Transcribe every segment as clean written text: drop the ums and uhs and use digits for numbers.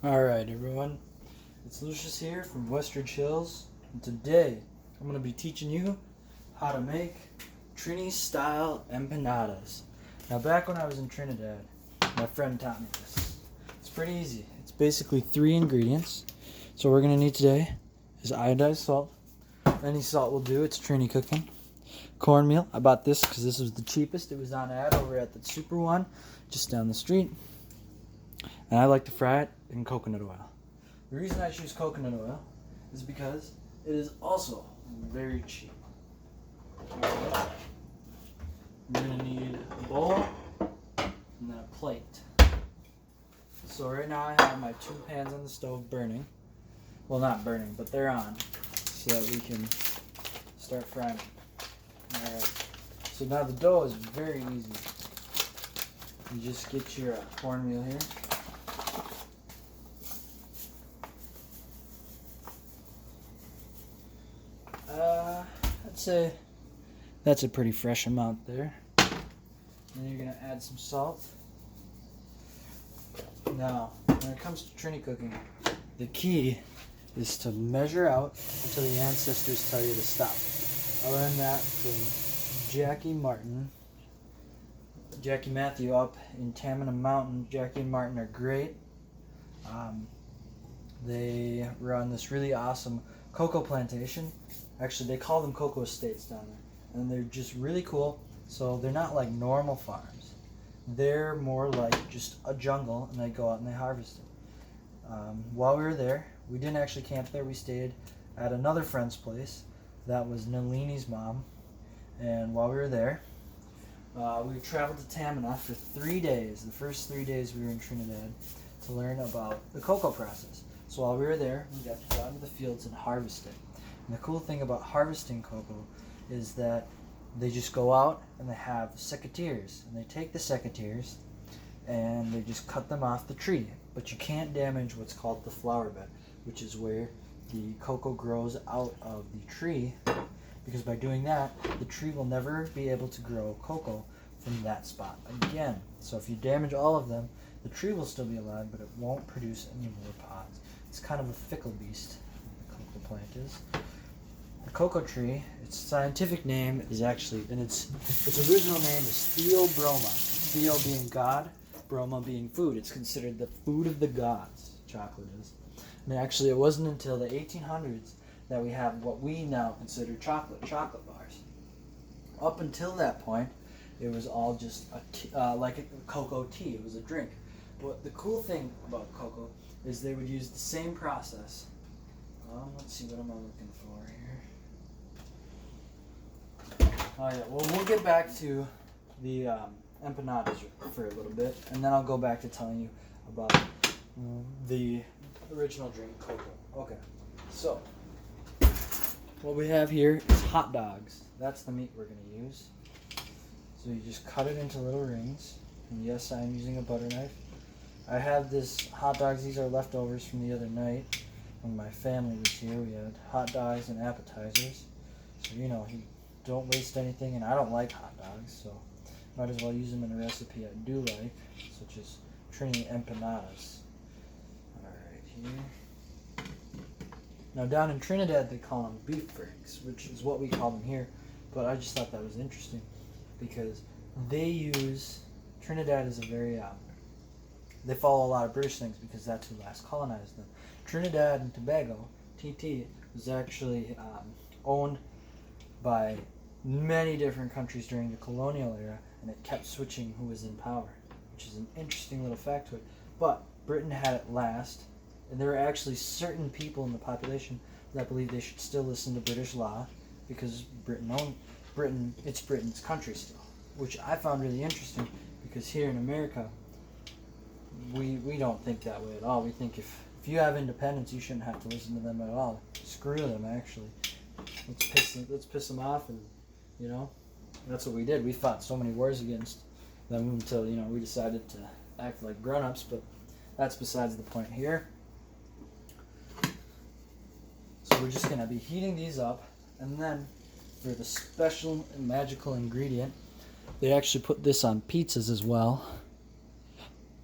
Alright everyone, it's Lucius here from Westridge Hills, and today I'm going to be teaching you how to make Trini style empanadas. Now back when I was in Trinidad, my friend taught me this. It's pretty easy. It's basically 3 ingredients. So what we're going to need today is iodized salt. Any salt will do, it's Trini cooking. Cornmeal, I bought this because this was the cheapest. It was on ad over at the Super One, just down the street. And I like to fry it in coconut oil. The reason I choose coconut oil is because it is also very cheap. Right. You're going to need a bowl and then a plate. So right now I have my 2 pans on the stove burning. Well, not burning, but they're on so that we can start frying. Alright, so now the dough is very easy. You just get your cornmeal here. I'd say that's a pretty fresh amount there. Then you're going to add some salt. Now, when it comes to Trini cooking, the key is to measure out until the ancestors tell you to stop. I learned that from Jackie Matthew up in Tamina Mountain. Jackie and Martin are great. They run this really awesome cocoa plantation. Actually, they call them cocoa estates down there. And they're just really cool. So they're not like normal farms. They're more like just a jungle, and they go out and they harvest it. While we were there, we didn't actually camp there. We stayed at another friend's place. That was Nalini's mom. And while we were there, we traveled to Tamina for 3 days. The first 3 days we were in Trinidad to learn about the cocoa process. So while we were there, we got to go out into the fields and harvest it. And the cool thing about harvesting cocoa is that they just go out and they have secateurs. And they take the secateurs and they just cut them off the tree. But you can't damage what's called the flower bed, which is where the cocoa grows out of the tree. Because by doing that, the tree will never be able to grow cocoa from that spot again. So if you damage all of them, the tree will still be alive, but it won't produce any more pods. It's kind of a fickle beast, the cocoa plant is. The cocoa tree, its scientific name is actually, and its original name is Theobroma. Theo being God, Broma being food. It's considered the food of the gods, chocolate is. And actually it wasn't until the 1800s that we have what we now consider chocolate bars. Up until that point, it was all just like a cocoa tea. It was a drink. But the cool thing about cocoa is they would use the same process. Let's see, what am I looking for here? Oh yeah, well we'll get back to the empanadas for a little bit, and then I'll go back to telling you about the original drink, cocoa. Okay, so what we have here is hot dogs. That's the meat we're going to use. So you just cut it into little rings. And yes, I'm using a butter knife. I have this hot dogs. These are leftovers from the other night when my family was here. We had hot dogs and appetizers. So, you don't waste anything. And I don't like hot dogs, so might as well use them in a recipe I do like, such as Trini Empanadas. Alright, here. Now down in Trinidad they call them beef franks, which is what we call them here, but I just thought that was interesting because Trinidad is a very, they follow a lot of British things because that's who last colonized them. Trinidad and Tobago, TT, was actually owned by many different countries during the colonial era, and it kept switching who was in power, which is an interesting little fact to it. But Britain had it last. And there are actually certain people in the population that believe they should still listen to British law because it's Britain's country still, which I found really interesting because here in America, we don't think that way at all. We think if you have independence, you shouldn't have to listen to them at all. Screw them, actually. Let's piss them off, and that's what we did. We fought so many wars against them until we decided to act like grown-ups, but that's besides the point here. So we're just going to be heating these up, and then for the special and magical ingredient, they actually put this on pizzas as well.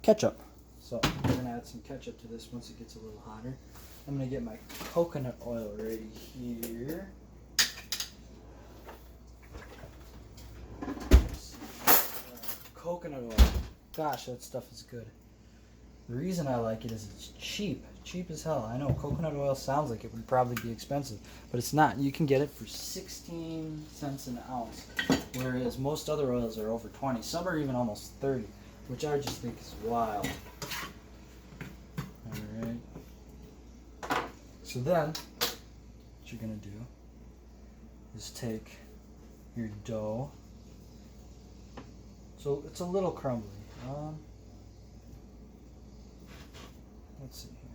Ketchup. So we're gonna add some ketchup to this once it gets a little hotter. I'm gonna get my coconut oil ready here. Coconut oil. Gosh, that stuff is good. The reason I like it is it's cheap. Cheap as hell. I know coconut oil sounds like it would probably be expensive, but it's not. You can get it for 16 cents an ounce, whereas most other oils are over 20. Some are even almost 30, which I just think is wild. Alright. So then, what you're going to do is take your dough. So it's a little crumbly. Let's see here.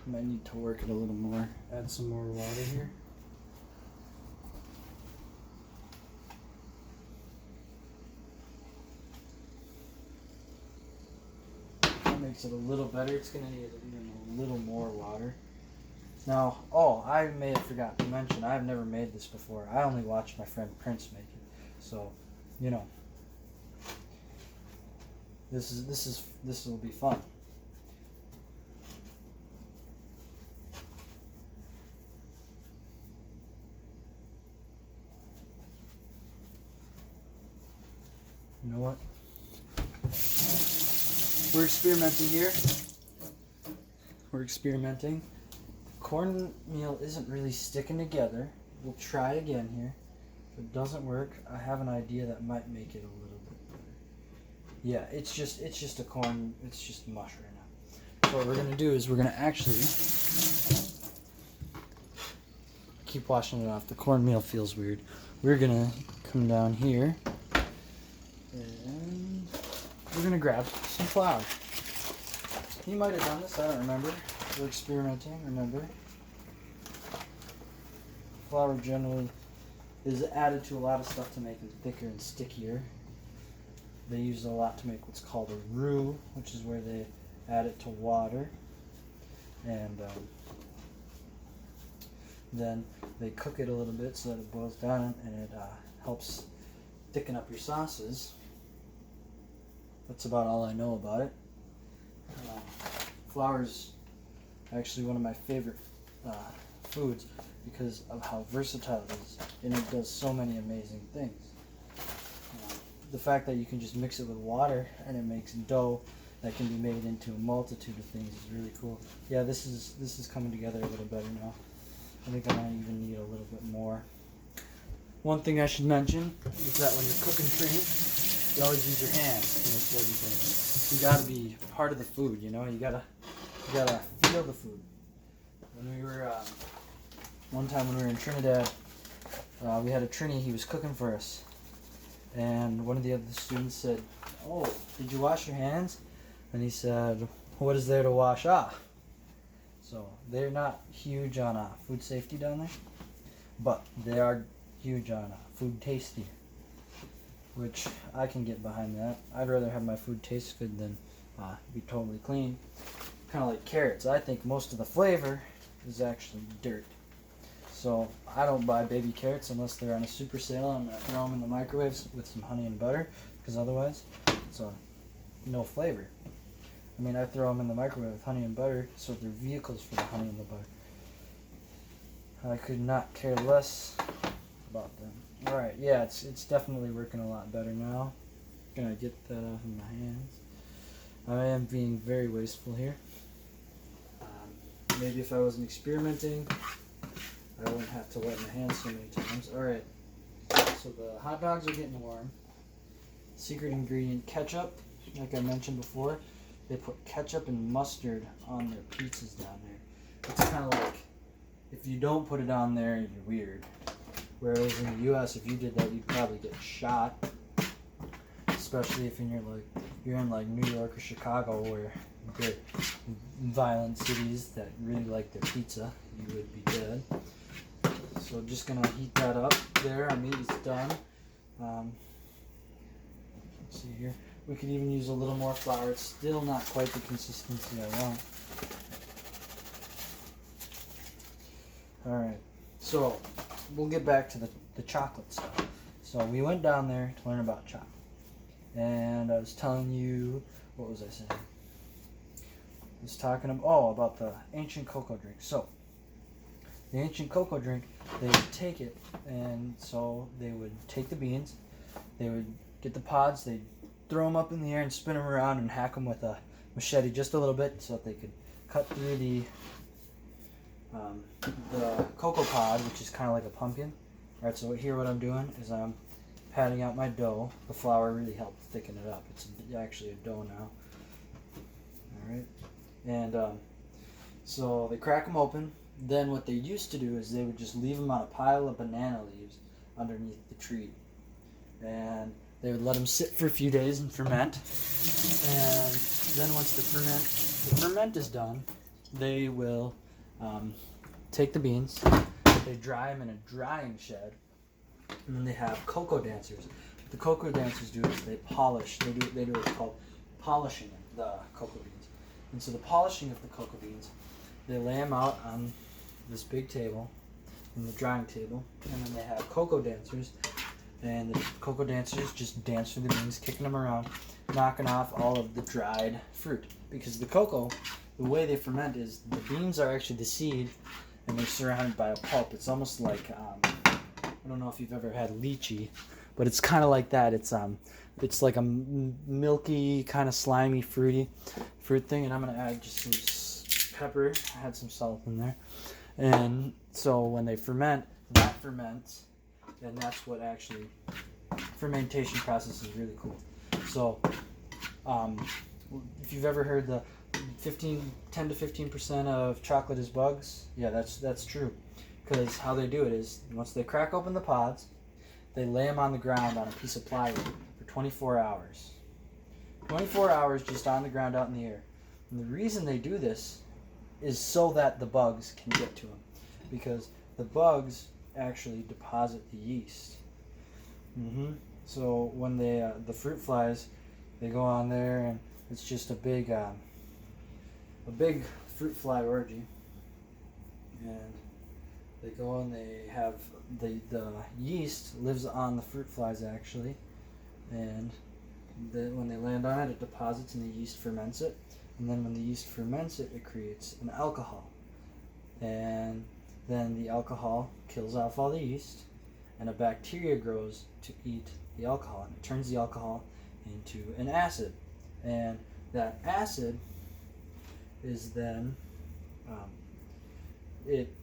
Might need to work it a little more. Add some more water here. That makes it a little better. It's going to need even a little more water. Now, I may have forgot to mention, I've never made this before. I only watched my friend Prince make it. So, you know, this will be fun. You know what? We're experimenting here. We're experimenting. Cornmeal isn't really sticking together. We'll try again here. If it doesn't work, I have an idea that might make it a little bit better. Yeah, it's just mush right now. So what we're gonna do is we're gonna actually keep washing it off. The cornmeal feels weird. We're gonna come down here and we're gonna grab some flour. You might have done this, I don't remember. We're experimenting, remember? Flour generally is added to a lot of stuff to make them thicker and stickier. They use it a lot to make what's called a roux, which is where they add it to water. And then they cook it a little bit so that it boils down and it helps thicken up your sauces. That's about all I know about it. Flour's actually one of my favorite foods because of how versatile it is, and it does so many amazing things. The fact that you can just mix it with water and it makes dough that can be made into a multitude of things is really cool. Yeah, this is coming together a little better now. I think I might even need a little bit more. One thing I should mention is that when you're cooking cream, you always use your hands to mix everything. You gotta be part of the food, you know. You gotta feel the food. When we were one time when we were in Trinidad, we had a Trini. He was cooking for us, and one of the other students said, "Oh, did you wash your hands?" And he said, "What is there to wash off?" So they're not huge on food safety down there, but they are huge on food tasty, which I can get behind that. I'd rather have my food taste good than be totally clean. Kind of like carrots. I think most of the flavor is actually dirt. So I don't buy baby carrots unless they're on a super sale. I'm going to throw them in the microwave with some honey and butter, because otherwise it's no flavor. I mean, I throw them in the microwave with honey and butter, so they're vehicles for the honey and the butter. I could not care less about them. Alright, yeah, it's definitely working a lot better now. Gonna get that off of my hands. I am being very wasteful here. Maybe if I wasn't experimenting, I wouldn't have to wet my hands so many times. Alright, so the hot dogs are getting warm. Secret ingredient, ketchup. Like I mentioned before, they put ketchup and mustard on their pizzas down there. It's kind of like, if you don't put it on there, you're weird. Whereas in the U.S., if you did that, you'd probably get shot. Especially if you're in like New York or Chicago, where they're violent cities that really like their pizza, you would be dead. So just gonna heat that up there. Our meat is done. Let's see here. We could even use a little more flour. It's still not quite the consistency I want. Alright, so we'll get back to the chocolate stuff. So we went down there to learn about chocolate. And I was telling you, what was I saying? was talking about the ancient cocoa drink. So the ancient cocoa drink, they would take it, and so they would take the beans, they would get the pods, they'd throw them up in the air and spin them around and hack them with a machete just a little bit so that they could cut through the cocoa pod, which is kind of like a pumpkin. All right, so here what I'm doing is I'm patting out my dough. The flour really helped thicken it up. It's actually a dough now. All right, and so they crack them open. Then what they used to do is they would just leave them on a pile of banana leaves underneath the tree, and they would let them sit for a few days and ferment. And then once the ferment is done, they will take the beans, they dry them in a drying shed, and then they have cocoa dancers. What the cocoa dancers do is they polish. They do what's called polishing the cocoa beans. And so the polishing of the cocoa beans, they lay them out on this big table, in the drying table, and then they have cocoa dancers, and the cocoa dancers just dance through the beans, kicking them around, knocking off all of the dried fruit. Because the cocoa, the way they ferment is the beans are actually the seed, and they're surrounded by a pulp. It's almost like I don't know if you've ever had lychee, but it's kind of like that. It's like a milky, kind of slimy, fruit thing. And I'm gonna add just some pepper. I had some salt in there, and so when they ferment, that ferments, and that's what actually fermentation process is really cool. So if you've ever heard the 10 to 15% of chocolate is bugs, yeah, that's true. Because how they do it is, once they crack open the pods, they lay them on the ground on a piece of plywood for 24 hours. 24 hours just on the ground out in the air. And the reason they do this is so that the bugs can get to them. Because the bugs actually deposit the yeast. So when they the fruit flies, they go on there, and it's just a big fruit fly orgy. And they go and they have the yeast lives on the fruit flies actually, and when they land on it, it deposits and the yeast ferments it, and then when the yeast ferments it, it creates an alcohol, and then the alcohol kills off all the yeast, and a bacteria grows to eat the alcohol, and it turns the alcohol into an acid, and that acid is then it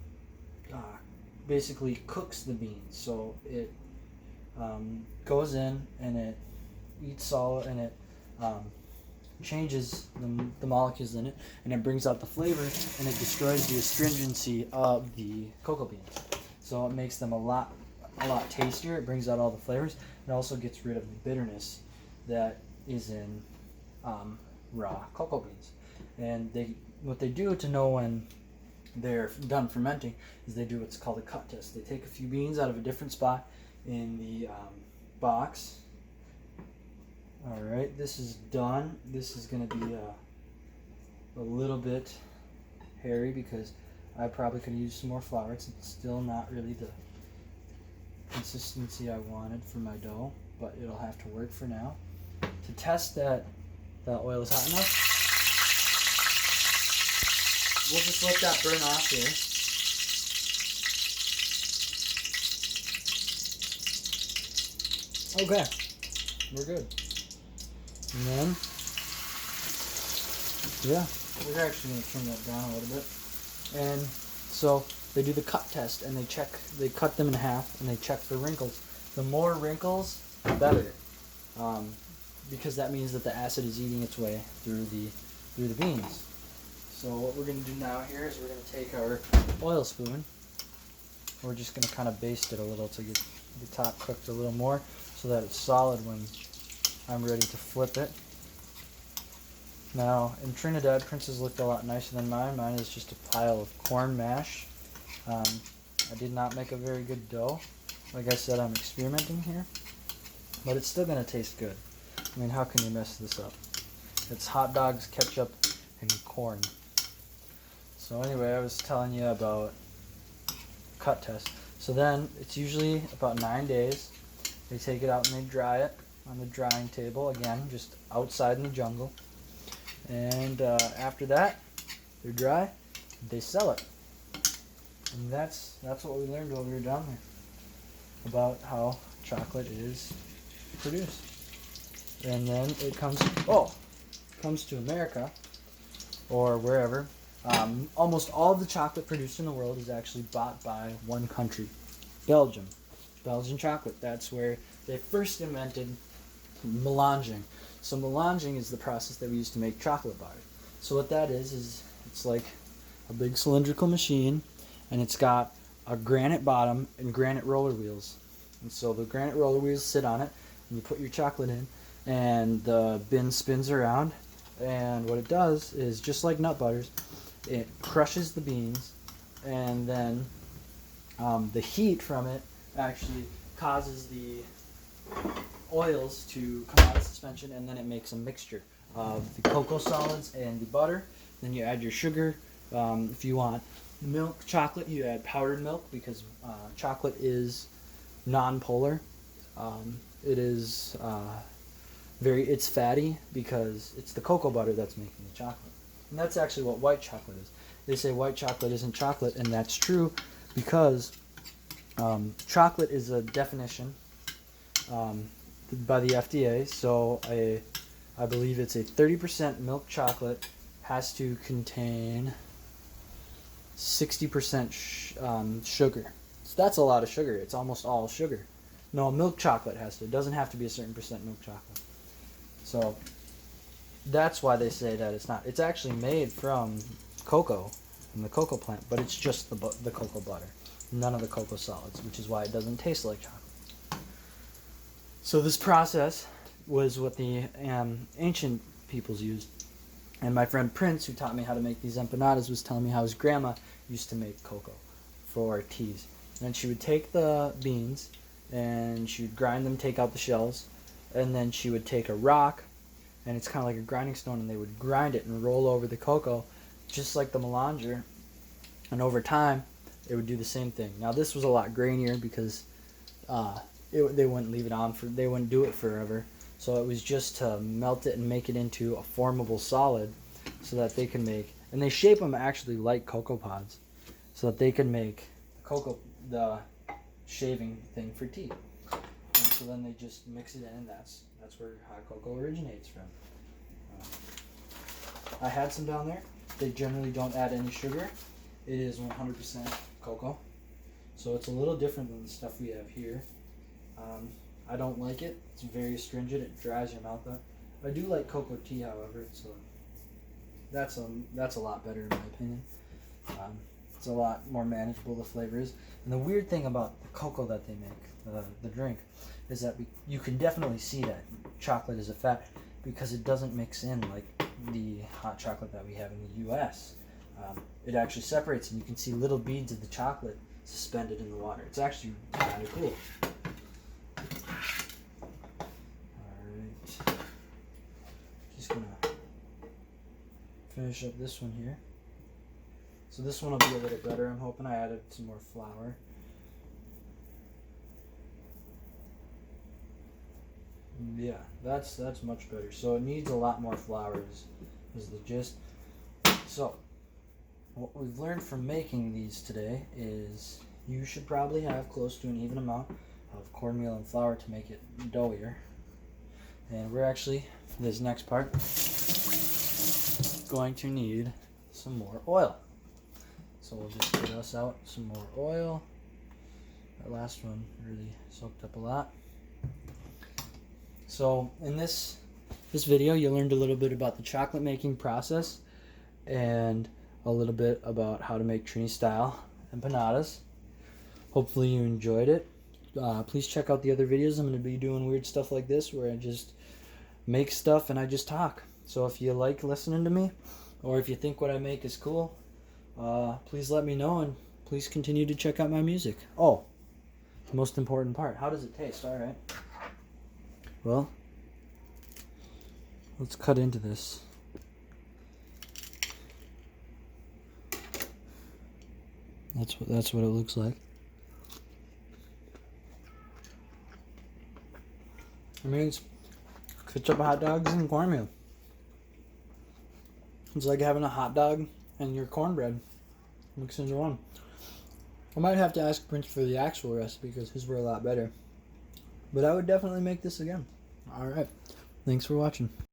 basically cooks the beans. So it goes in and it eats all, and it changes the molecules in it, and it brings out the flavor, and it destroys the astringency of the cocoa beans. So it makes them a lot tastier. It brings out all the flavors. It also gets rid of the bitterness that is in raw cocoa beans. And what they do to know when they're done fermenting is they do what's called a cut test. They take a few beans out of a different spot in the box. All right, this is done. This is going to be a little bit hairy because I probably could use some more flour. It's still not really the consistency I wanted for my dough, but it'll have to work for now. To test that the oil is hot enough, we'll just let that burn off here. Okay, we're good. And then, yeah, we're actually going to turn that down a little bit. And so they do the cut test, and they cut them in half, and they check for wrinkles. The more wrinkles, the better, because that means that the acid is eating its way through the beans. So what we're going to do now here is we're going to take our oil spoon. We're just going to kind of baste it a little to get the top cooked a little more so that it's solid when I'm ready to flip it. Now, in Trinidad, Prince's looked a lot nicer than mine. Mine is just a pile of corn mash. I did not make a very good dough. Like I said, I'm experimenting here. But it's still going to taste good. I mean, how can you mess this up? It's hot dogs, ketchup, and corn. So anyway, I was telling you about cut test. So then, it's usually about 9 days. They take it out and they dry it on the drying table, again, just outside in the jungle. And after that, they're dry, they sell it. And that's what we learned while we were down there about how chocolate is produced. And then it comes to America or wherever. Almost all of the chocolate produced in the world is actually bought by one country, Belgium. Belgian chocolate. That's where they first invented melanging. So melanging is the process that we use to make chocolate butter. So what that is it's like a big cylindrical machine, and it's got a granite bottom and granite roller wheels. And so the granite roller wheels sit on it, and you put your chocolate in, and the bin spins around, and what it does is, just like nut butters, it crushes the beans, and then the heat from it actually causes the oils to come out of suspension, and then it makes a mixture of the cocoa solids and the butter. Then you add your sugar. If you want milk chocolate, you add powdered milk, because chocolate is non-polar. It is it's fatty because it's the cocoa butter that's making the chocolate. And that's actually what white chocolate is. They say white chocolate isn't chocolate, and that's true because chocolate is a definition by the FDA. So I believe it's a 30% milk chocolate has to contain 60% sugar. So that's a lot of sugar. It's almost all sugar. No, milk chocolate has to. It doesn't have to be a certain percent milk chocolate. So that's why they say that it's not. It's actually made from cocoa, from the cocoa plant, but it's just the cocoa butter. None of the cocoa solids, which is why it doesn't taste like chocolate. So this process was what the ancient peoples used. And my friend Prince, who taught me how to make these empanadas, was telling me how his grandma used to make cocoa for teas. And she would take the beans and she would grind them, take out the shells, and then she would take a rock, and it's kind of like a grinding stone, and they would grind it and roll over the cocoa, just like the melanger. And over time, it would do the same thing. Now this was a lot grainier because they wouldn't leave it on they wouldn't do it forever. So it was just to melt it and make it into a formable solid, so that they can make, and they shape them actually like cocoa pods, so that they can make the shaving thing for tea. And so then they just mix it in, and that's where hot cocoa originates from. I had some down there. They generally don't add any sugar. It is 100% cocoa, so it's a little different than the stuff we have here. I don't like it. It's very astringent. It dries your mouth up. I do like cocoa tea, however, so that's a lot better in my opinion. It's a lot more manageable, the flavor is. And the weird thing about the cocoa that they make, the drink, is that you can definitely see that chocolate is a fat, because it doesn't mix in like the hot chocolate that we have in the U.S. It actually separates, and you can see little beads of the chocolate suspended in the water. It's actually kind of cool. Alright. Just gonna finish up this one here. So this one will be a little better. I'm hoping I added some more flour. Yeah, that's much better. So it needs a lot more flour is the gist. So what we've learned from making these today is you should probably have close to an even amount of cornmeal and flour to make it doughier. And we're actually, for this next part, going to need some more oil. So we'll just get us out some more oil. That last one really soaked up a lot. So in this video, you learned a little bit about the chocolate making process and a little bit about how to make Trini style empanadas. Hopefully you enjoyed it. Please check out the other videos. I'm going to be doing weird stuff like this where I just make stuff and I just talk. So if you like listening to me, or if you think what I make is cool, please let me know, and please continue to check out my music. Oh, the most important part. How does it taste? All right. Well, let's cut into this. That's what it looks like. I mean, it's ketchup hot dogs and cornmeal. It's like having a hot dog and your cornbread mixed into one. I might have to ask Prince for the actual recipe because his were a lot better. But I would definitely make this again. Alright. Thanks for watching.